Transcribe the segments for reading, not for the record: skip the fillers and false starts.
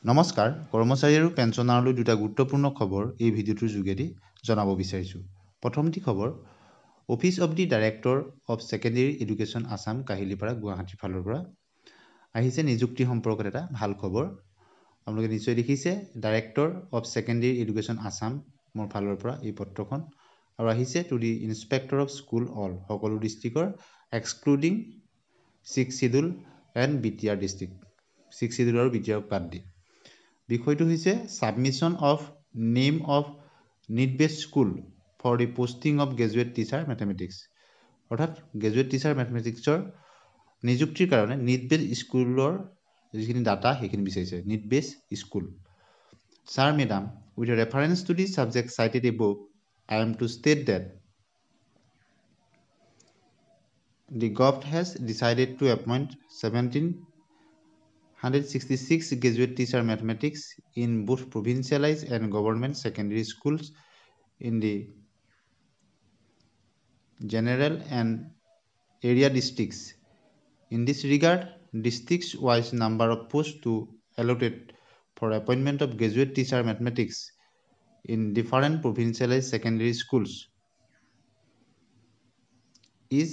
নমস্কাৰ, কৰ্মচাৰী আৰু পেঞ্চনাৰলৈ দুটা গুৰুত্বপূৰ্ণ খবৰ এই ভিডিঅ'টোৰ যোগেদি জনাব বিচাৰিছোঁ। প্ৰথমটি খবৰ, office of the director of secondary education Assam Kahilipara গুৱাহাটীৰ ফালৰ পৰা আহিছে নিযুক্তি সম্পৰ্কত এটা ভাল খবৰ। আপোনালোকে নিশ্চয় দেখিছে ডাইৰেক্টৰ অৱ ছেকেণ্ডেৰী এডুকেশ্যন আছামৰ ফালৰ পৰা এই পত্ৰখন আৰু আহিছে to the inspector of school all সকলো ডিষ্ট্ৰিক্টৰ excluding 6 schedule and BTR district 6 schedule আৰু বিটিআৰক বাদ দি। বিষয়টো হৈছে submission of name of need based school for the posting of graduate teacher mathematics অৰ্থাৎ গ্ৰেজুৱেট টিচাৰ মেথমেটিক্সৰ নিযুক্তিৰ কাৰণে নিড বেছড স্কুলৰ যিখিনি ডাটা সেইখিনি বিচাৰিছে need based school. Sir madam, with reference to the subject cited above, I am to state that the Gov has decided to appoint 1,766 graduate teacher mathematics in both provincialized and government secondary schools in the general and area districts. In this regard, districts-wise number of posts to allotted for appointment of graduate teacher mathematics in different provincialized secondary schools is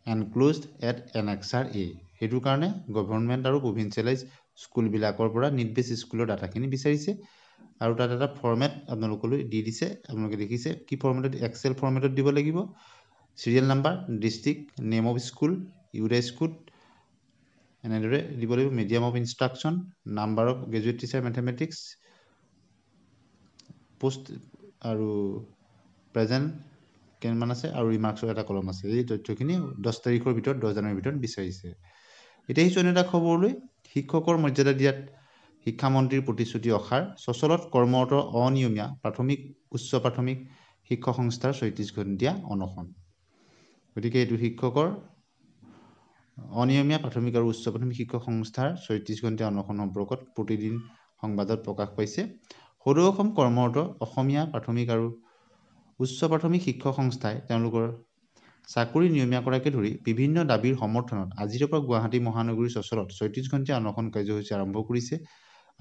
enclosed at Annexure A. সেইটো কাৰণে government আৰু provincialise স্কুলবিলাকৰ পৰা need based স্কুলৰ ডাটাখিনি বিচাৰিছে আৰু তাত এটা ফৰ্মেট আপোনালোকলৈ দি দিছে। আপোনালোকে দেখিছে কি ফৰ্মেটত, এক্সেল ফৰ্মেটত দিব লাগিব। Serial number, district, name of school, UDISE code এনেদৰে দিব লাগিব। Medium of instruction, number of graduate teacher mathematics, post আৰু প্ৰেজেণ্ট কিমান আছে আৰু ৰিমাৰ্কছৰ এটা কলম আছে। এই তথ্যখিনি 10 তাৰিখৰ ভিতৰত 10 জানুৱাৰীৰ ভিতৰত বিচাৰিছে। এতিয়া আহিছোঁ এটা খবৰলৈ, শিক্ষকৰ মৰ্যাদা দিয়াত শিক্ষামন্ত্ৰীৰ প্ৰতিশ্ৰুতি অসাৰ, সচলত কৰ্মৰত অনিয়মীয়া প্ৰাথমিক উচ্চ প্ৰাথমিক শিক্ষক সংস্থাৰ 34 ঘণ্টীয়া অনশন। গতিকে এইটো শিক্ষকৰ অনিয়মীয়া প্ৰাথমিক আৰু উচ্চ প্ৰাথমিক শিক্ষক সংস্থাৰ 34 ঘণ্টীয়া অনশন সম্পৰ্কত প্ৰতিদিন সংবাদত প্ৰকাশ পাইছে। সদৌ অসম কৰ্মৰত অসমীয়া প্ৰাথমিক আৰু উচ্চ প্ৰাথমিক শিক্ষক সংস্থাই তেওঁলোকৰ চাকৰি নিয়মীয়া কৰাকে ধৰি বিভিন্ন দাবীৰ সমৰ্থনত আজিৰ পৰা গুৱাহাটী মহানগৰীৰ চচলত 34 ঘণ্টীয়া অনশন কাৰ্যসূচী আৰম্ভ কৰিছে।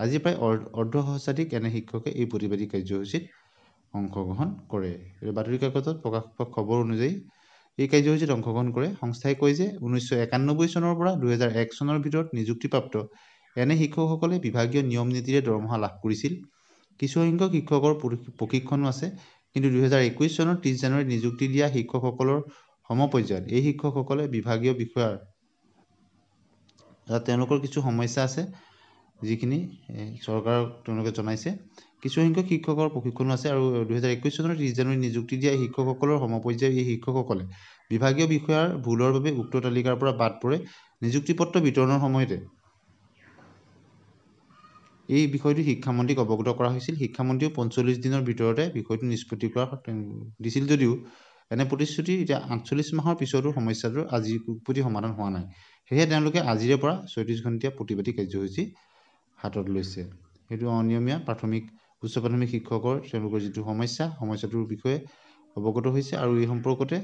আজি প্ৰায় অৰ্ধসহস্ৰাধিক এনে শিক্ষকে এই প্ৰতিবাদী কাৰ্যসূচীত অংশগ্ৰহণ কৰে। বাতৰি কাকতত প্ৰকাশ পোৱা খবৰ অনুযায়ী এই কাৰ্যসূচীত অংশগ্ৰহণ কৰে। সংস্থাই কয় যে 1991 চনৰ পৰা 2001 চনৰ ভিতৰত নিযুক্তিপ্ৰাপ্ত এনে শিক্ষকসকলে বিভাগীয় নিয়ম নীতিৰে দৰমহা লাভ কৰিছিল। কিছুসংখ্যক শিক্ষকৰ প্ৰশিক্ষণো আছে, কিন্তু 2021 চনৰ 30 জানুৱাৰীত নিযুক্তি দিয়া শিক্ষকসকলৰ সমপৰ্যায়ত এই শিক্ষকসকলে বিভাগীয় বিষয়াৰ তেওঁলোকৰ কিছু সমস্যা আছে যিখিনি চৰকাৰক তেওঁলোকে জনাইছে। কিছুসংখ্যক শিক্ষকৰ প্ৰশিক্ষণো আছে আৰু 2021 চনৰ 30 জানুৱাৰীত নিযুক্তি দিয়া শিক্ষকসকলৰ সমপৰ্যায়ত এই শিক্ষকসকলে বিভাগীয় বিষয়াৰ ভুলৰ বাবে উক্ত তালিকাৰ পৰা বাদ পৰে। নিযুক্তিপত্ৰ বিতৰণৰ সময়তে এই বিষয়টো শিক্ষামন্ত্ৰীক অৱগত কৰা হৈছিল। শিক্ষামন্ত্ৰীও 45 দিনৰ ভিতৰতে বিষয়টো নিষ্পত্তি কৰা দিছিল যদিও এনে প্ৰতিশ্ৰুতি এতিয়া 48 মাহৰ পিছতো সমস্যাটোৰ আজিৰ প্ৰতি সমাধান হোৱা নাই। সেয়েহে তেওঁলোকে আজিৰে পৰা 34 ঘণ্টীয়া প্ৰতিবাদী কাৰ্যসূচী হাতত লৈছে। সেইটো অনিয়মীয়া প্ৰাথমিক উচ্চ প্ৰাথমিক শিক্ষকৰ তেওঁলোকৰ যিটো সমস্যাটোৰ বিষয়ে অৱগত হৈছে আৰু এই সম্পৰ্কতে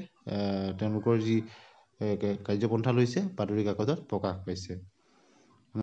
তেওঁলোকৰ যি কাৰ্যপন্থা লৈছে বাতৰি কাকতত প্ৰকাশ পাইছে।